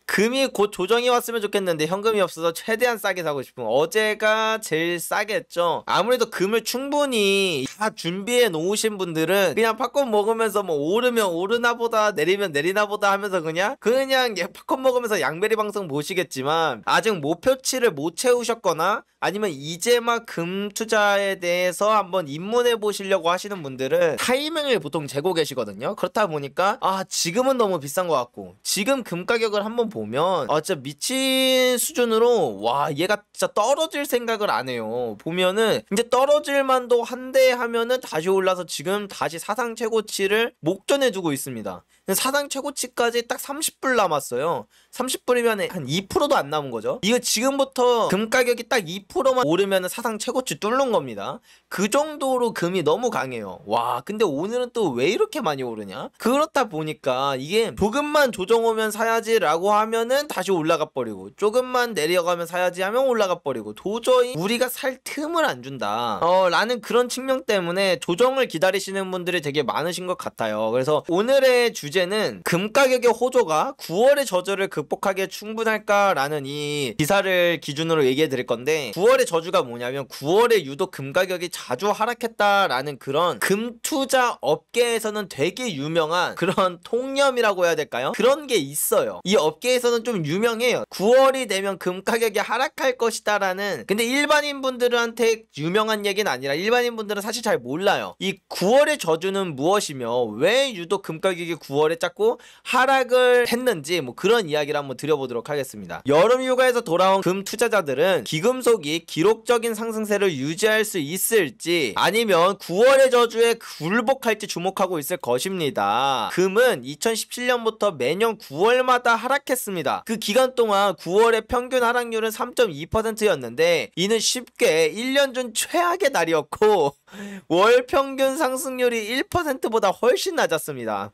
금이 곧 조정이 왔으면 좋겠는데 현금이 없어서 최대한 싸게 사고 싶은 어제가 제일 싸겠죠. 아무래도 금을 충분히 다 준비해 놓으신 분들은 그냥 팝콘 먹으면서 뭐 오르면 오르나 보다 내리면 내리나 보다 하면서 그냥 팝콘 먹으면서 양베리 방송 보시겠지만, 아직 목표치를 못 채우셨거나 아니면 이제 막 금 투자에 대해서 한번 입문해 보시려고 하시는 분들은 타이밍을 보통 재고 계시거든요. 그렇다 보니까 지금은 너무 비싼 것 같고, 지금 금 가격을 한번 보면 진짜 미친 수준으로 와 얘가 진짜 떨어질 생각을 안 해요. 보면은 이제 떨어질 만도 한데 하면은 다시 올라서 지금 다시 사상 최고치를 목전에 두고 있습니다. 사상 최고치까지 딱 30불 남았어요. 30불이면 한 2%도 안 남은 거죠. 이거 지금부터 금 가격이 딱 2%만 오르면 사상 최고치 뚫는 겁니다. 그 정도로 금이 너무 강해요. 와, 근데 오늘은 또 왜 이렇게 많이 오르냐? 그렇다 보니까 이게 조금만 조정 오면 사야지 라고 하면은 다시 올라가 버리고, 조금만 내려가면 사야지 하면 올라가 버리고, 도저히 우리가 살 틈을 안 준다 라는 그런 측면 때문에 조정을 기다리시는 분들이 되게 많으신 것 같아요. 그래서 오늘의 주제는 금 가격의 호조가 9월의 저주를 극복하기에 충분할까라는 이 기사를 기준으로 얘기해 드릴 건데, 9월의 저주가 뭐냐면 9월에 유독 금 가격이 자주 하락했다라는 그런 금 투자 업계에서는 되게 유명한 그런 통념이라고 해야 될까요? 그런 게 있어요. 이 업계에서는 좀 유명해요. 9월이 되면 금 가격이 하락할 것이다 라는. 근데 일반인 분들한테 유명한 얘기는 아니라 일반인 분들은 사실 잘 몰라요. 이 9월의 저주는 무엇이며 왜 유독 금 가격이 9월에 자꾸 하락을 했는지, 뭐 그런 이야기를 한번 드려보도록 하겠습니다. 여름 휴가에서 돌아온 금 투자자들은 기금속이 기록적인 상승세를 유지할 수 있을지, 아니면 9월의 저주에 굴복할지 주목하고 있을 것입니다. 금은 2017년부터 매년 9월마다 하락했습니다. 그 기간 동안 9월의 평균 하락률은 3.2%였는데 이는 쉽게 1년 전 최악의 날이었고 월 평균 상승률이 1%보다 훨씬 낮았습니다.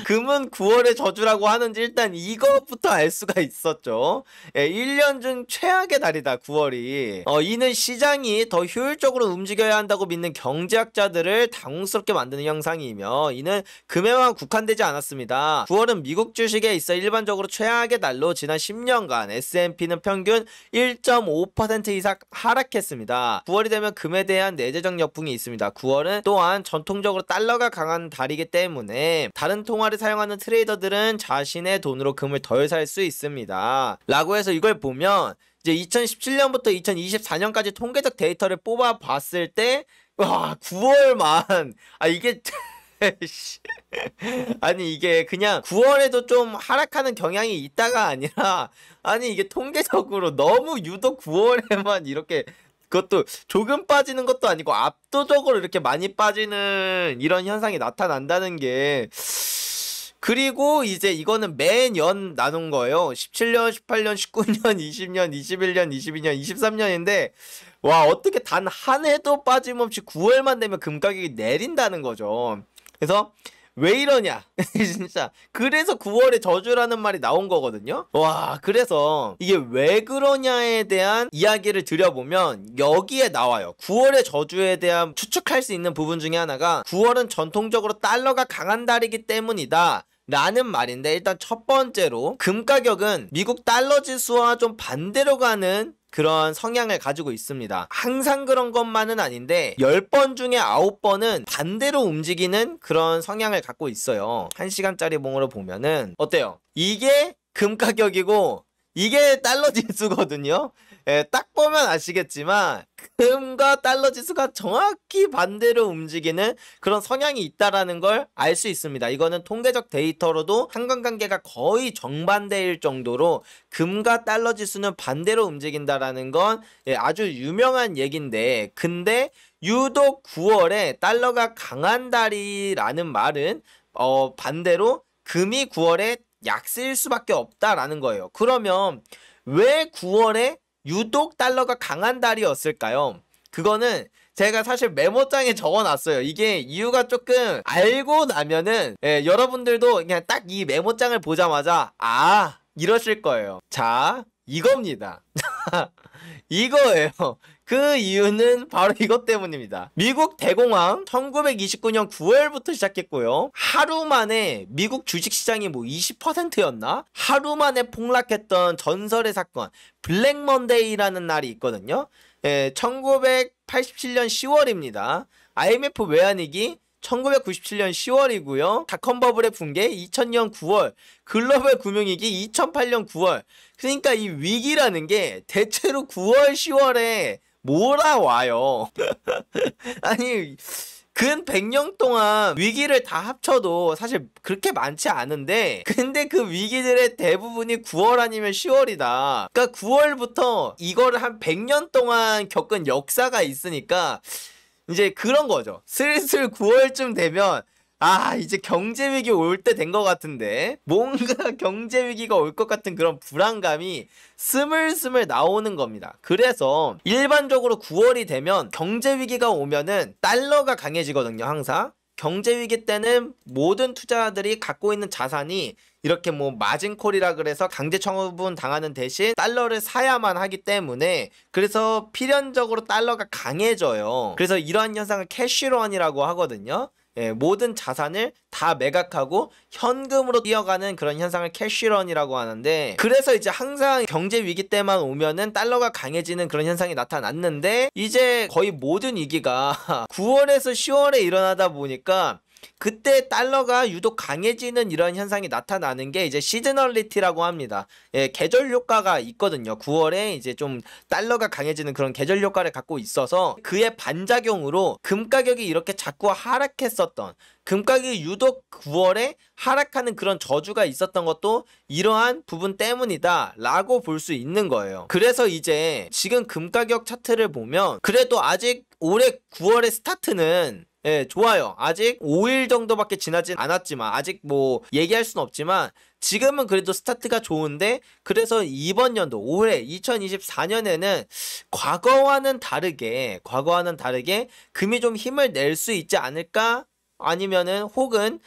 금은 9월의 저주라고 하는지 일단 이것부터 알 수가 있었죠. 1년 중 최악의 날이다 9월이. 이는 시장이 더 효율적으로 움직여야 한다고 믿는 경제학자들을 당혹스럽게 만드는 현상이며, 이는 금에만 국한되지 않았습니다. 9월은 미국 주식에 있어 일반적으로 최악의 날로 지난 10년간 S&P는 평균 1.5% 이상 하락했습니다. 9월이 되면 금에 대한 내재적 역풍이 있습니다. 9월은 또한 전통적으로 달러가 강한 달이기 때문에 다른 통화를 사용하는 트레이더들은 자신의 돈으로 금을 덜 살 수 있습니다. 라고 해서 이걸 보면 이제 2017년부터 2024년까지 통계적 데이터를 뽑아 봤을 때, 와, 9월만 이게 아니 이게 그냥 9월에도 좀 하락하는 경향이 있다가 아니라, 아니 이게 통계적으로 너무 유독 9월에만 이렇게, 그것도 조금 빠지는 것도 아니고 압도적으로 이렇게 많이 빠지는 이런 현상이 나타난다는 게. 그리고 이제 이거는 매년 나눈 거예요. 17년, 18년, 19년, 20년, 21년, 22년, 23년인데 와, 어떻게 단 한 해도 빠짐없이 9월만 되면 금 가격이 내린다는 거죠. 그래서 왜 이러냐 진짜. 그래서 9월에 저주라는 말이 나온 거거든요. 와, 그래서 이게 왜 그러냐에 대한 이야기를 드려보면 여기에 나와요. 9월의 저주에 대한 추측할 수 있는 부분 중에 하나가 9월은 전통적으로 달러가 강한 달이기 때문이다 라는 말인데, 일단 첫 번째로 금 가격은 미국 달러 지수와 좀 반대로 가는 그런 성향을 가지고 있습니다. 항상 그런 것만은 아닌데 10번 중에 9번은 반대로 움직이는 그런 성향을 갖고 있어요. 1시간짜리 봉으로 보면은 어때요? 이게 금 가격이고 이게 달러 지수거든요. 딱 보면 아시겠지만 금과 달러 지수가 정확히 반대로 움직이는 그런 성향이 있다라는 걸 알 수 있습니다. 이거는 통계적 데이터로도 상관관계가 거의 정반대일 정도로 금과 달러 지수는 반대로 움직인다라는 건 아주 유명한 얘긴데, 근데 유독 9월에 달러가 강한 달이라는 말은 반대로 금이 9월에 약세일 수밖에 없다라는 거예요. 그러면 왜 9월에 유독 달러가 강한 달이었을까요? 그거는 제가 사실 메모장에 적어놨어요. 이게 이유가 조금 알고 나면은 여러분들도 그냥 딱 이 메모장을 보자마자 이러실 거예요. 자, 이겁니다. 이거예요. 그 이유는 바로 이것 때문입니다. 미국 대공황 1929년 9월부터 시작했고요. 하루 만에 미국 주식시장이 뭐 20%였나? 하루 만에 폭락했던 전설의 사건 블랙 먼데이라는 날이 있거든요. 1987년 10월입니다. IMF 외환위기 1997년 10월이고요. 닷컴 버블의 붕괴 2000년 9월, 글로벌 금융위기 2008년 9월. 그러니까 이 위기라는 게 대체로 9월, 10월에 몰아와요. 아니 근 100년 동안 위기를 다 합쳐도 사실 그렇게 많지 않은데 근데 그 위기들의 대부분이 9월 아니면 10월이다. 그러니까 9월부터 이거를 한 100년 동안 겪은 역사가 있으니까 이제 그런 거죠. 슬슬 9월쯤 되면 이제 경제위기 올 때 된 것 같은데 뭔가 경제위기가 올 것 같은 그런 불안감이 스물스물 나오는 겁니다. 그래서 일반적으로 9월이 되면 경제위기가 오면은 달러가 강해지거든요. 항상 경제위기 때는 모든 투자자들이 갖고 있는 자산이 이렇게 뭐 마진콜이라 그래서 강제 처분 당하는 대신 달러를 사야만 하기 때문에 그래서 필연적으로 달러가 강해져요. 그래서 이러한 현상을 캐시런이라고 하거든요. 모든 자산을 다 매각하고 현금으로 뛰어가는 그런 현상을 캐시런이라고 하는데 그래서 이제 항상 경제 위기 때만 오면은 달러가 강해지는 그런 현상이 나타났는데 이제 거의 모든 위기가 9월에서 10월에 일어나다 보니까 그때 달러가 유독 강해지는 이런 현상이 나타나는 게 이제 시즈널리티라고 합니다. 계절 효과가 있거든요. 9월에 이제 좀 달러가 강해지는 그런 계절 효과를 갖고 있어서 그의 반작용으로 금 가격이 이렇게 자꾸 하락했었던 금 가격이 유독 9월에 하락하는 그런 저주가 있었던 것도 이러한 부분 때문이다 라고 볼 수 있는 거예요. 그래서 이제 지금 금 가격 차트를 보면 그래도 아직 올해 9월의 스타트는 좋아요. 아직 5일 정도밖에 지나진 않았지만 아직 뭐 얘기할 수는 없지만 지금은 그래도 스타트가 좋은데 그래서 이번 연도 올해 2024년에는 과거와는 다르게 금이 좀 힘을 낼 수 있지 않을까? 아니면은 혹은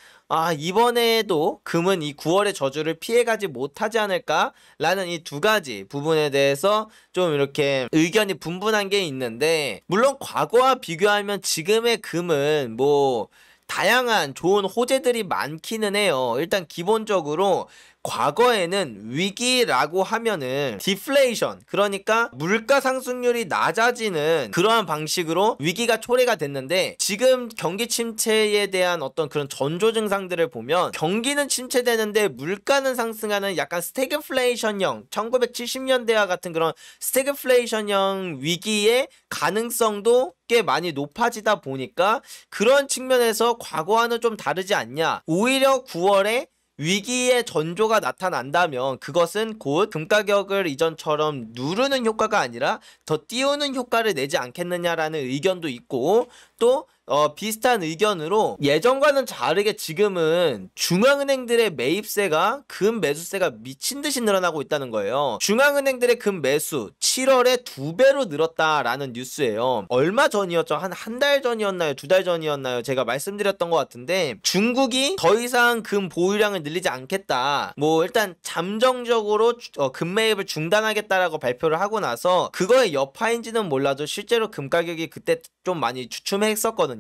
이번에도 금은 이 9월의 저주를 피해가지 못하지 않을까? 라는 이 두 가지 부분에 대해서 좀 이렇게 의견이 분분한 게 있는데 물론 과거와 비교하면 지금의 금은 뭐 다양한 좋은 호재들이 많기는 해요. 일단 기본적으로 과거에는 위기라고 하면은 디플레이션 그러니까 물가 상승률이 낮아지는 그러한 방식으로 위기가 초래가 됐는데 지금 경기 침체에 대한 어떤 그런 전조 증상들을 보면 경기는 침체되는데 물가는 상승하는 약간 스태그플레이션형 1970년대와 같은 그런 스태그플레이션형 위기의 가능성도 꽤 많이 높아지다 보니까 그런 측면에서 과거와는 좀 다르지 않냐. 오히려 9월에 위기의 전조가 나타난다면 그것은 곧 금가격을 이전처럼 누르는 효과가 아니라 더 띄우는 효과를 내지 않겠느냐라는 의견도 있고 또 비슷한 의견으로 예전과는 다르게 지금은 중앙은행들의 매입세가 금 매수세가 미친듯이 늘어나고 있다는 거예요. 중앙은행들의 금 매수 7월에 2배로 늘었다라는 뉴스예요. 얼마 전이었죠? 한 달 전이었나요? 2달 전이었나요? 제가 말씀드렸던 것 같은데 중국이 더 이상 금 보유량을 늘리지 않겠다. 뭐 일단 잠정적으로 금 매입을 중단하겠다라고 발표를 하고 나서 그거의 여파인지는 몰라도 실제로 금 가격이 그때 좀 많이 주춤했었거든요.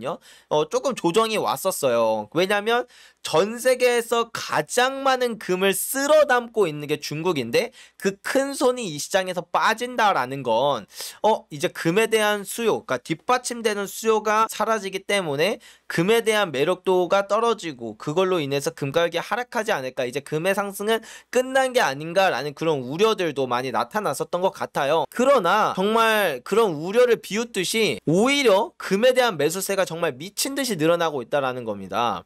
조금 조정이 왔었어요. 왜냐면 전 세계에서 가장 많은 금을 쓸어 담고 있는 게 중국인데 그 큰 손이 이 시장에서 빠진다라는 건 이제 금에 대한 수요, 그러니까 뒷받침되는 수요가 사라지기 때문에 금에 대한 매력도가 떨어지고 그걸로 인해서 금 가격이 하락하지 않을까, 이제 금의 상승은 끝난 게 아닌가라는 그런 우려들도 많이 나타났었던 것 같아요. 그러나 정말 그런 우려를 비웃듯이 오히려 금에 대한 매수세가 정말 미친 듯이 늘어나고 있다라는 겁니다.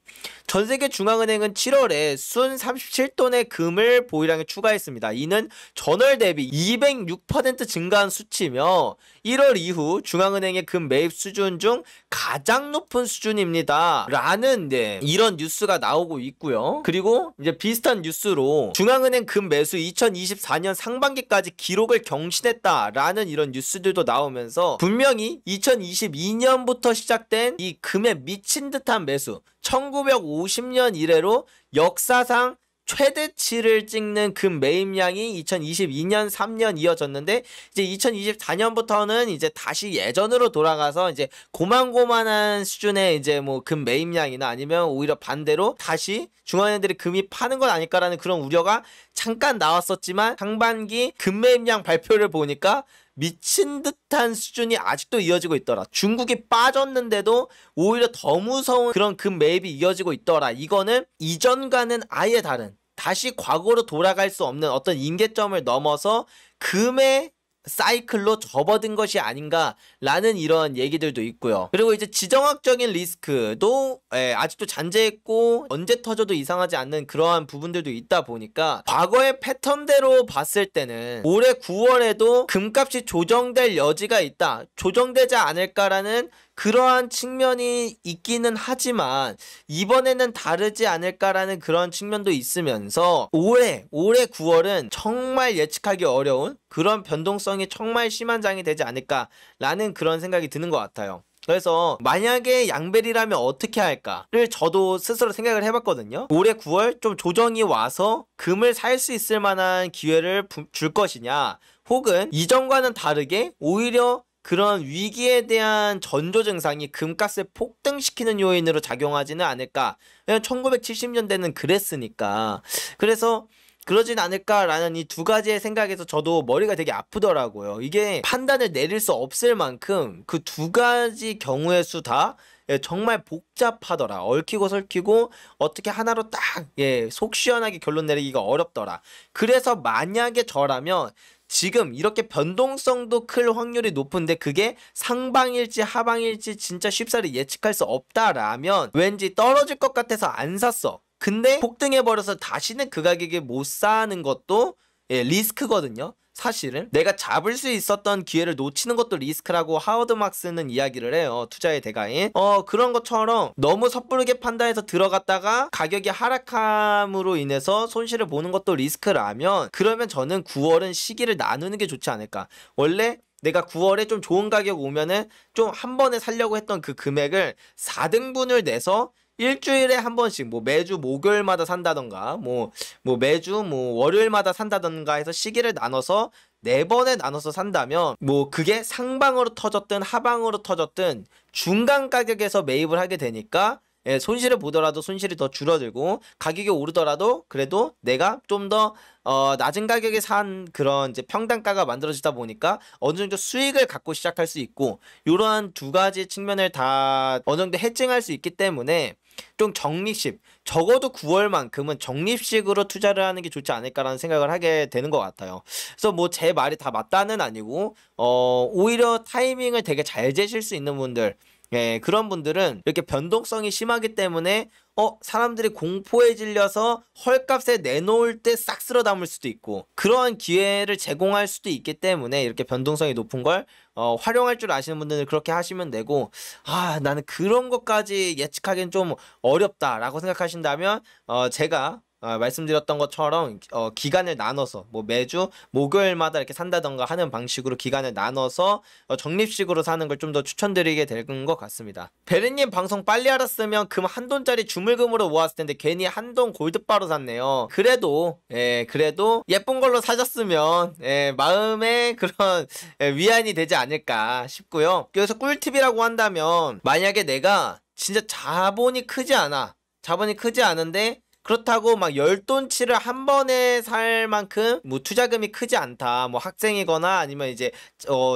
전 세계 중앙은행은 7월에 순 37톤의 금을 보유량에 추가했습니다. 이는 전월 대비 206% 증가한 수치며 1월 이후 중앙은행의 금 매입 수준 중 가장 높은 수준입니다. 라는 이런 뉴스가 나오고 있고요. 그리고 이제 비슷한 뉴스로 중앙은행 금 매수 2024년 상반기까지 기록을 경신했다라는 이런 뉴스들도 나오면서 분명히 2022년부터 시작된 이 금에 미친 듯한 매수 1950년 이래로 역사상 최대치를 찍는 금 매입량이 2022년 3년 이어졌는데 이제 2024년부터는 이제 다시 예전으로 돌아가서 이제 고만고만한 수준의 이제 뭐 금 매입량이나 아니면 오히려 반대로 다시 중앙은행들이 금이 파는 건 아닐까라는 그런 우려가 잠깐 나왔었지만 상반기 금 매입량 발표를 보니까 미친 듯한 수준이 아직도 이어지고 있더라. 중국이 빠졌는데도 오히려 더 무서운 그런 금 매입이 이어지고 있더라. 이거는 이전과는 아예 다른, 다시 과거로 돌아갈 수 없는 어떤 임계점을 넘어서 금의 사이클로 접어든 것이 아닌가라는 이런 얘기들도 있고요. 그리고 이제 지정학적인 리스크도 아직도 잔재했고 언제 터져도 이상하지 않는 그러한 부분들도 있다 보니까 과거의 패턴대로 봤을 때는 올해 9월에도 금값이 조정될 여지가 있다, 조정되지 않을까라는 그러한 측면이 있기는 하지만 이번에는 다르지 않을까라는 그런 측면도 있으면서 올해 9월은 정말 예측하기 어려운 그런 변동성이 정말 심한 장이 되지 않을까라는 그런 생각이 드는 것 같아요. 그래서 만약에 양벨이라면 어떻게 할까를 저도 스스로 생각을 해봤거든요. 올해 9월 좀 조정이 와서 금을 살 수 있을 만한 기회를 줄 것이냐, 혹은 이전과는 다르게 오히려 그런 위기에 대한 전조 증상이 금값을 폭등시키는 요인으로 작용하지는 않을까. 1970년대는 그랬으니까. 그래서 그러진 않을까라는 이 두 가지의 생각에서 저도 머리가 되게 아프더라고요. 이게 판단을 내릴 수 없을 만큼 그 두 가지 경우의 수 다 정말 복잡하더라. 얽히고 설키고 어떻게 하나로 딱 속 시원하게 결론 내리기가 어렵더라. 그래서 만약에 저라면 지금 이렇게 변동성도 클 확률이 높은데 그게 상방일지 하방일지 진짜 쉽사리 예측할 수 없다라면 왠지 떨어질 것 같아서 안 샀어. 근데 폭등해버려서 다시는 그 가격에 못 사는 것도 리스크거든요. 사실은 내가 잡을 수 있었던 기회를 놓치는 것도 리스크라고 하워드 막스는 이야기를 해요. 투자의 대가인. 그런 것처럼 너무 섣부르게 판단해서 들어갔다가 가격이 하락함으로 인해서 손실을 보는 것도 리스크라면, 그러면 저는 9월은 시기를 나누는 게 좋지 않을까. 원래 내가 9월에 좀 좋은 가격 오면은 좀 한 번에 살려고 했던 그 금액을 4등분을 내서 일주일에 한 번씩 뭐 매주 목요일마다 산다던가 뭐 매주 뭐 월요일마다 산다던가 해서 시기를 나눠서 4번에 나눠서 산다면 뭐 그게 상방으로 터졌든 하방으로 터졌든 중간 가격에서 매입을 하게 되니까 손실을 보더라도 손실이 더 줄어들고 가격이 오르더라도 그래도 내가 좀 더 낮은 가격에 산 그런 이제 평단가가 만들어지다 보니까 어느 정도 수익을 갖고 시작할 수 있고, 이러한 두 가지 측면을 다 어느 정도 해칭할 수 있기 때문에 좀 적립식, 적어도 9월만큼은 적립식으로 투자를 하는 게 좋지 않을까라는 생각을 하게 되는 것 같아요. 그래서 뭐 제 말이 다 맞다는 아니고 오히려 타이밍을 되게 잘 재실 수 있는 분들, 그런 분들은 이렇게 변동성이 심하기 때문에 사람들이 공포에 질려서 헐값에 내놓을 때 싹 쓸어 담을 수도 있고 그러한 기회를 제공할 수도 있기 때문에 이렇게 변동성이 높은 걸 활용할 줄 아시는 분들은 그렇게 하시면 되고, 나는 그런 것까지 예측하기는 좀 어렵다라고 생각하신다면 제가 말씀드렸던 것처럼 기간을 나눠서 뭐 매주 목요일마다 이렇게 산다던가 하는 방식으로 기간을 나눠서 적립식으로 사는 걸 좀 더 추천드리게 될 것 같습니다. 베리님 방송 빨리 알았으면 금 한 돈짜리 주물금으로 모았을 텐데 괜히 한돈 골드바로 샀네요. 그래도 예쁜 걸로 사셨으면 마음에 그런 위안이 되지 않을까 싶고요. 여기서 꿀팁이라고 한다면, 만약에 내가 진짜 자본이 크지 않은데 그렇다고 막 10돈치를 한 번에 살 만큼 뭐 투자금이 크지 않다, 뭐 학생이거나 아니면 이제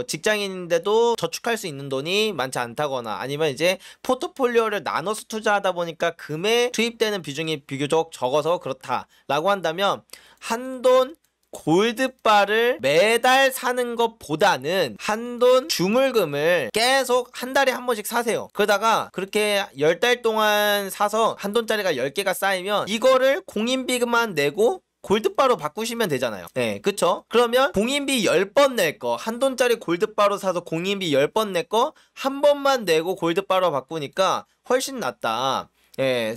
직장인인데도 저축할 수 있는 돈이 많지 않다거나, 아니면 이제 포트폴리오를 나눠서 투자하다 보니까 금에 투입되는 비중이 비교적 적어서 그렇다라고 한다면, 한돈 골드바를 매달 사는 것보다는 한돈 주물금을 계속 한 달에 한 번씩 사세요. 그러다가 그렇게 10달 동안 사서 한돈짜리가 10개가 쌓이면 이거를 공인비금만 내고 골드바로 바꾸시면 되잖아요. 그쵸? 그러면 공인비 10번 낼 거, 한돈짜리 골드바로 사서 공인비 10번 낼 거 한 번만 내고 골드바로 바꾸니까 훨씬 낫다.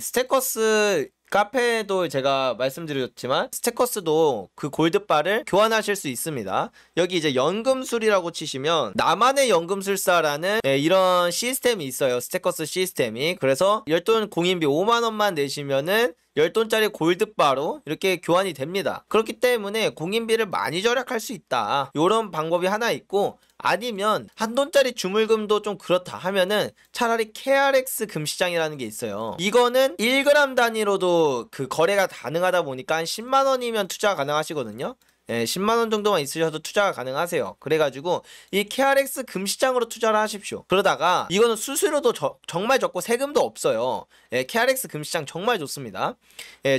스테커스 카페도 제가 말씀드렸지만 스테커스도 그 골드바를 교환하실 수 있습니다. 여기 이제 연금술이라고 치시면 나만의 연금술사라는 이런 시스템이 있어요. 스테커스 시스템이. 그래서 열돈 공인비 5만원만 내시면은 10돈짜리 골드바로 이렇게 교환이 됩니다. 그렇기 때문에 공인비를 많이 절약할 수 있다. 요런 방법이 하나 있고, 아니면 한돈짜리 주물금도 좀 그렇다 하면은 차라리 KRX 금시장이라는 게 있어요. 이거는 1g 단위로도 그 거래가 가능하다 보니까 한 10만원이면 투자 가능하시거든요. 10만원 정도만 있으셔도 투자가 가능하세요. 그래가지고 이 KRX 금시장으로 투자를 하십시오. 그러다가 이거는 수수료도 정말 적고 세금도 없어요. KRX 금시장 정말 좋습니다.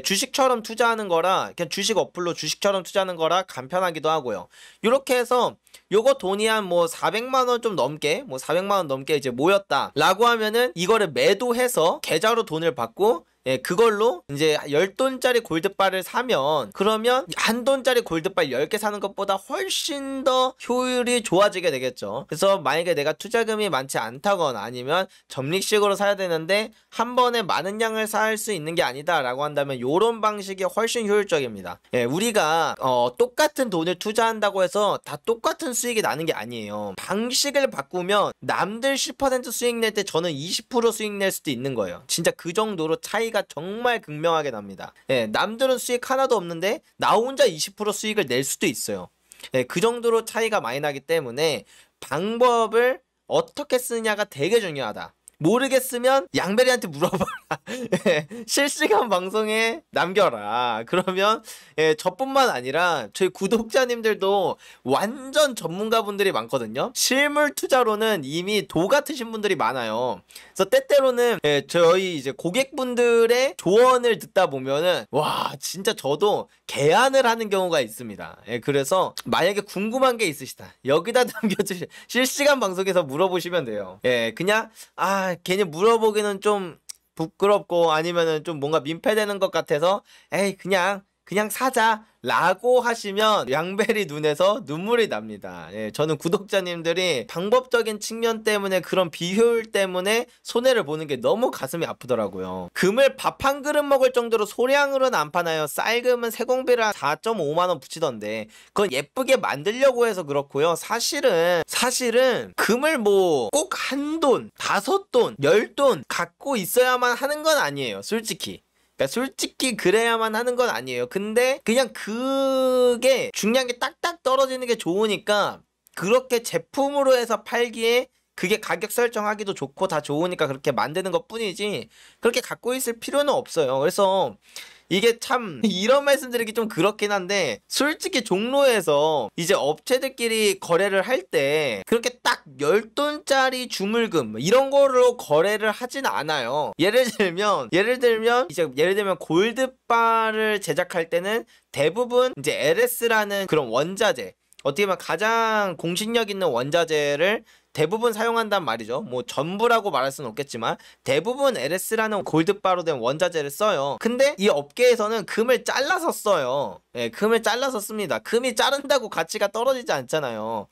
주식처럼 투자하는 거라, 그냥 주식 어플로 주식처럼 투자하는 거라 간편하기도 하고요. 이렇게 해서 요거 돈이 한 뭐 400만원 좀 넘게, 뭐 400만원 넘게 이제 모였다 라고 하면은 이거를 매도해서 계좌로 돈을 받고, 그걸로 이제 10돈짜리 골드바를 사면, 그러면 한돈짜리 골드바 10개 사는 것보다 훨씬 더 효율이 좋아지게 되겠죠. 그래서 만약에 내가 투자금이 많지 않다거나 아니면 적립식으로 사야 되는데 한 번에 많은 양을 살 수 있는 게 아니다 라고 한다면 요런 방식이 훨씬 효율적입니다. 우리가 똑같은 돈을 투자한다고 해서 다 똑같은 수익이 나는 게 아니에요. 방식을 바꾸면 남들 10% 수익 낼 때 저는 20% 수익 낼 수도 있는 거예요. 진짜 그 정도로 차이가 정말 극명하게 납니다. 남들은 수익 하나도 없는데 나 혼자 20% 수익을 낼 수도 있어요. 그 정도로 차이가 많이 나기 때문에 방법을 어떻게 쓰느냐가 되게 중요하다. 모르겠으면 양베리한테 물어봐라. 실시간 방송에 남겨라. 그러면 저뿐만 아니라 저희 구독자님들도 완전 전문가분들이 많거든요. 실물 투자로는 이미 도 같으신 분들이 많아요. 그래서 때때로는 저희 이제 고객분들의 조언을 듣다 보면은 와, 진짜 저도 개안을 하는 경우가 있습니다. 그래서 만약에 궁금한 게 있으시다, 여기다 남겨주시, 실시간 방송에서 물어보시면 돼요. 그냥 괜히 물어보기는 좀 부끄럽고 아니면은 좀 뭔가 민폐되는 것 같아서 에이 그냥 사자 라고 하시면 양베리 눈에서 눈물이 납니다. 저는 구독자님들이 방법적인 측면 때문에, 그런 비효율 때문에 손해를 보는 게 너무 가슴이 아프더라고요. 금을 밥 한 그릇 먹을 정도로 소량으로는 안 파나요? 쌀금은 세공비를 한 4.5만원 붙이던데 그건 예쁘게 만들려고 해서 그렇고요. 사실은 금을 뭐 꼭 한 돈, 5돈, 10돈 갖고 있어야만 하는 건 아니에요. 솔직히 그래야만 하는 건 아니에요. 근데 그냥 그게 중량이 딱딱 떨어지는 게 좋으니까, 그렇게 제품으로 해서 팔기에 그게 가격 설정하기도 좋고 다 좋으니까 그렇게 만드는 것 뿐이지 그렇게 갖고 있을 필요는 없어요. 그래서 이게 참 이런 말씀드리기 좀 그렇긴 한데, 솔직히 종로에서 이제 업체들끼리 거래를 할 때 그렇게 딱 10돈짜리 주물금 이런 거로 거래를 하진 않아요. 예를 들면 골드바를 제작할 때는 대부분 이제 LS라는 그런 원자재, 어떻게 보면 가장 공신력 있는 원자재를 대부분 사용한단 말이죠. 뭐 전부라고 말할 수는 없겠지만 대부분 LS라는 골드바로 된 원자재를 써요. 근데 이 업계에서는 금을 잘라서 써요. 금을 잘라서 씁니다. 금이 자른다고 가치가 떨어지지 않잖아요.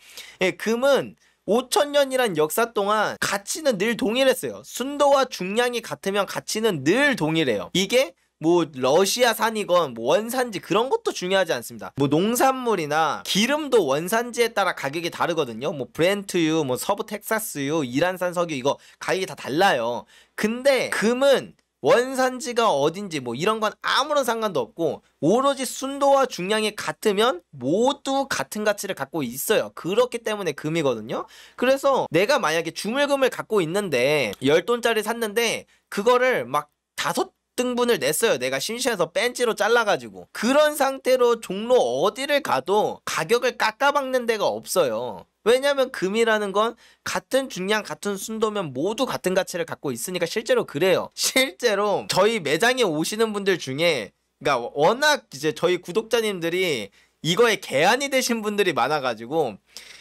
금은 5,000년이란 역사 동안 가치는 늘 동일했어요. 순도와 중량이 같으면 가치는 늘 동일해요. 이게 뭐 러시아산이건 뭐 원산지 그런 것도 중요하지 않습니다. 뭐 농산물이나 기름도 원산지에 따라 가격이 다르거든요. 뭐 브렌트유, 뭐 서부 텍사스유, 이란산 석유 이거 가격이 다 달라요. 근데 금은 원산지가 어딘지 뭐 이런 건 아무런 상관도 없고 오로지 순도와 중량이 같으면 모두 같은 가치를 갖고 있어요. 그렇기 때문에 금이거든요. 그래서 내가 만약에 주물금을 갖고 있는데 10돈짜리 샀는데 그거를 막 5등분을 냈어요. 내가 심심해서 벤치로 잘라가지고. 그런 상태로 종로 어디를 가도 가격을 깎아박는 데가 없어요. 왜냐면 금이라는 건 같은 중량 같은 순도면 모두 같은 가치를 갖고 있으니까 실제로 그래요. 실제로 저희 매장에 오시는 분들 중에, 그러니까 워낙 이제 저희 구독자님들이 이거에 개안이 되신 분들이 많아가지고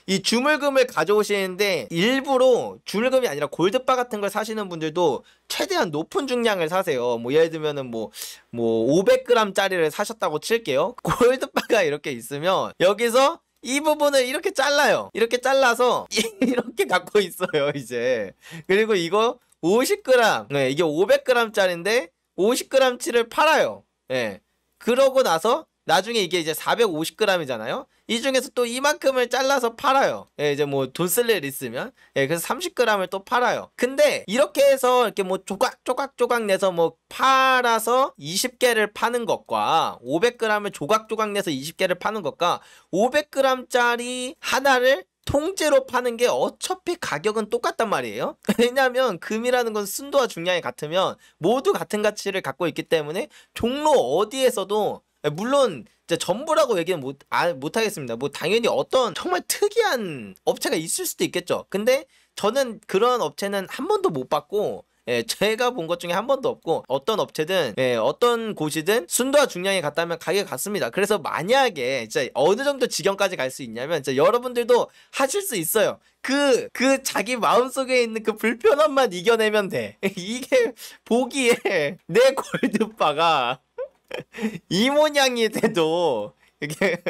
이 주물금을 가져오시는데 일부러 주물금이 아니라 골드바 같은 걸 사시는 분들도 최대한 높은 중량을 사세요. 뭐 예를 들면은 뭐 500g 짜리를 사셨다고 칠게요. 골드바가 이렇게 있으면 여기서 이 부분을 이렇게 잘라요. 이렇게 잘라서 이렇게 갖고 있어요 이제. 그리고 이거 50g, 이게 500g 짜리인데 50g치를 팔아요. 예. 그러고 나서 나중에 이게 이제 450g이잖아요. 이 중에서 또 이만큼을 잘라서 팔아요. 예, 이제 뭐 돈 쓸 일 있으면. 예, 그래서 30g을 또 팔아요. 근데 이렇게 해서 이렇게 뭐 조각 내서 뭐 팔아서 20개를 파는 것과 500g을 조각 내서 20개를 파는 것과 500g짜리 하나를 통째로 파는 게 어차피 가격은 똑같단 말이에요. 왜냐면 금이라는 건 순도와 중량이 같으면 모두 같은 가치를 갖고 있기 때문에 종로 어디에서도, 물론 이제 전부라고 얘기는 못 하겠습니다. 뭐 당연히 어떤 정말 특이한 업체가 있을 수도 있겠죠. 근데 저는 그런 업체는 한 번도 못 봤고, 예, 제가 본 것 중에 한 번도 없고, 어떤 업체든, 예, 어떤 곳이든 순도와 중량이 같다면 가격이 같습니다. 그래서 만약에 진짜 어느 정도 지경까지 갈 수 있냐면, 진짜 여러분들도 하실 수 있어요. 그 자기 마음속에 있는 그 불편함만 이겨내면 돼. 이게 보기에 내 골드바가 이 모양이 돼도 이게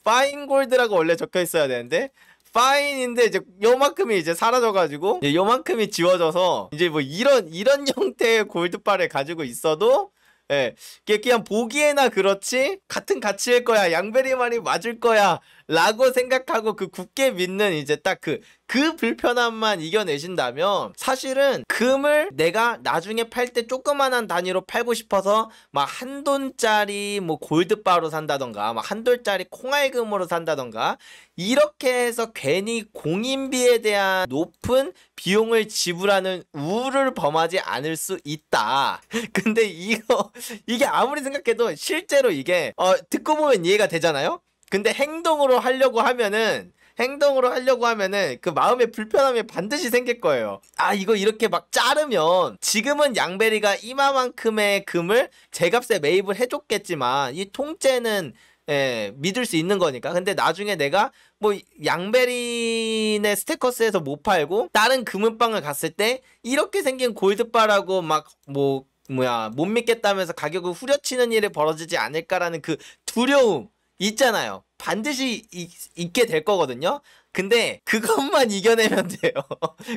파인 골드라고 원래 적혀 있어야 되는데 파인인데 이제 요만큼이 이제 사라져가지고 이제 요만큼이 지워져서 이제 뭐 이런 형태의 골드바를 가지고 있어도, 예, 그냥 보기에나 그렇지 같은 가치일 거야, 양베리 말이 맞을 거야 라고 생각하고 그 굳게 믿는 이제 딱 그 불편함만 이겨내신다면, 사실은 금을 내가 나중에 팔 때 조그만한 단위로 팔고 싶어서 막 한 돈짜리 뭐 골드바로 산다던가 막 한 돌짜리 콩알금으로 산다던가 이렇게 해서 괜히 공인비에 대한 높은 비용을 지불하는 우를 범하지 않을 수 있다. 근데 이게 아무리 생각해도 실제로 이게 듣고 보면 이해가 되잖아요. 근데 행동으로 하려고 하면은 그 마음의 불편함이 반드시 생길 거예요. 아, 이거 이렇게 막 자르면 지금은 양베리가 이마만큼의 금을 제값에 매입을 해줬겠지만 이 통째는, 예, 믿을 수 있는 거니까. 근데 나중에 내가 뭐 양베리네 스테커스에서 못 팔고 다른 금은방을 갔을 때 이렇게 생긴 골드바라고 막 못 믿겠다면서 가격을 후려치는 일이 벌어지지 않을까라는 그 두려움 있잖아요. 반드시 있게 될 거거든요. 근데 그것만 이겨내면 돼요.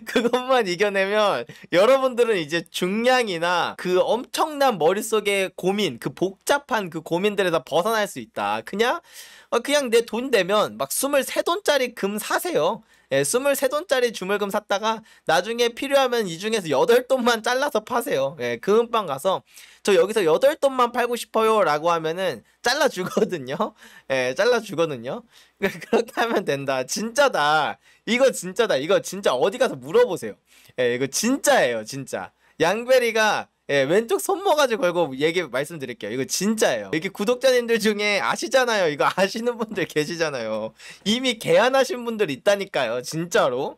그것만 이겨내면 여러분들은 이제 중량이나 그 엄청난 머릿속의 고민, 그 복잡한 그 고민들에서 벗어날 수 있다. 그냥 내 돈 되면 막 23돈짜리 금 사세요. 예, 23돈짜리 주물금 샀다가 나중에 필요하면 이 중에서 8돈만 잘라서 파세요. 예, 금은방 가서 저 여기서 8돈만 팔고 싶어요 라고 하면은 잘라주거든요. 예, 잘라주거든요. 그렇게 하면 된다. 진짜다. 이거 진짜다. 이거 진짜 어디 가서 물어보세요. 예, 이거 진짜예요. 진짜. 양베리가, 예, 왼쪽 손모가지 걸고 말씀드릴게요. 이거 진짜예요. 여기 구독자님들 중에 아시잖아요. 이거 아시는 분들 계시잖아요. 이미 개안하신 분들 있다니까요. 진짜로.